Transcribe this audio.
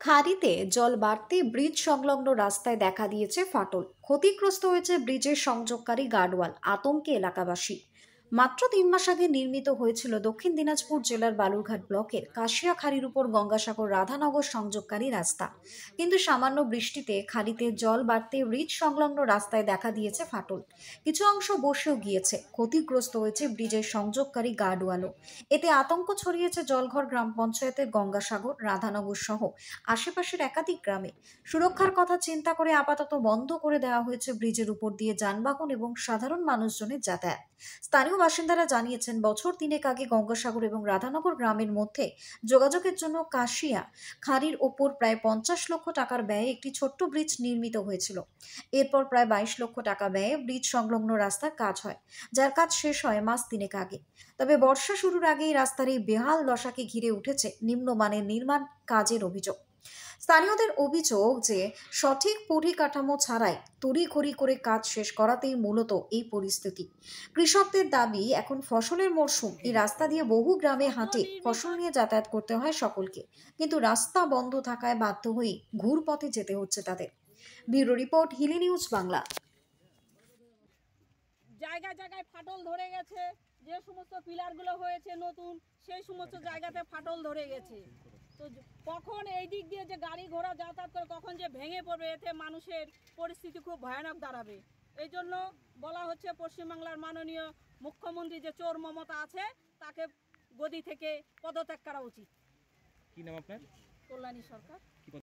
খাড়িতে জল বাড়তে ব্রিজ সংলগ্ন রাস্তায় দেখা দিয়েছে ফাটল। ক্ষতিগ্রস্ত হয়েছে ব্রিজের সংযোগকারী গার্ডওয়াল। আতঙ্কে এলাকাবাসী। মাত্র 3 মাস আগে নির্মিত হয়েছিল দক্ষিণ দিনাজপুর জেলার বালুরঘাট ব্লকের কাশিয়াখাড়ির উপর গঙ্গাসাগর রাধানগর সংযোগকারী রাস্তা। কিন্তু সামান্য বৃষ্টিতে খাড়িতে জল বাড়তে ব্রিজ সংলগ্ন রাস্তায় দেখা দিয়েছে ফাটল। কিছু অংশ বসেও গিয়েছে। ক্ষতিগ্রস্ত হয়েছে ব্রিজের সংযোগকারী গার্ডওয়ালও। এতে আতঙ্ক ছড়িয়েছে জলঘর গ্রাম পঞ্চায়েতের গঙ্গাসাগর রাধানগর সহ আশেপাশের একাধিক গ্রামে। সুরক্ষার কথা চিন্তা করে আপাতত বন্ধ করে দেওয়া হয়েছে ব্রিজের উপর দিয়ে যানবাহন এবং সাধারণ মানুষজনের যাতায়াত। স্থানীয় বাসিন্দারা জানিয়েছেন, বছর 3 আগে গঙ্গাসাগর এবং রাধানগর গ্রামের মধ্যে যোগাযোগের জন্য কাশিয়া খাড়ির ওপর প্রায় 50 লক্ষ টাকার ব্যয়ে একটি ছোট্ট ব্রিজ নির্মিত হয়েছিল। এরপর প্রায় 22 লক্ষ টাকা ব্যয়ে ব্রিজ সংলগ্ন রাস্তার কাজ হয়, যার কাজ শেষ হয় মাস 3 আগে। তবে বর্ষা শুরুর আগেই রাস্তার এই বেহাল দশাকে ঘিরে উঠেছে নিম্নমানের নির্মাণ কাজের অভিযোগ। স্থানীয়দের অভিযোগ যে সঠিক পরিকাঠামো ছাড়াই তড়িঘড়ি করে কাজ শেষ করাতেই মূলত এই পরিস্থিতি। কৃষকদের দাবি, এখন ফসলের মরশুম, এই রাস্তা দিয়ে বহু গ্রামে হাঁটে ফসল নিয়ে যাতায়াত করতে হয় সকলকে, কিন্তু রাস্তা বন্ধ থাকায় বাধ্য হয়ে ঘুরপথে যেতে হচ্ছে তাদের। Bureau report, Hili news Bangla. জায়গায় জায়গায় ফাটল ধরে গেছে। যে সমস্ত পিলারগুলো হয়েছে নতুন, সেই সমস্ত জায়গাতে ফাটল ধরে গেছে। তো কখন এই দিক দিয়ে যে গাড়ি ঘোড়া যাতায়াত করে কখন যে ভেঙে পড়বে, এতে মানুষের পরিস্থিতি খুব ভয়ানক দাঁড়াবে। এই জন্য বলা হচ্ছে পশ্চিমবাংলার মাননীয় মুখ্যমন্ত্রী যে চোর মমতা আছে, তাকে গদি থেকে পদত্যাগ করা উচিত। কি নাম আপনার? কল্যাণী সরকার।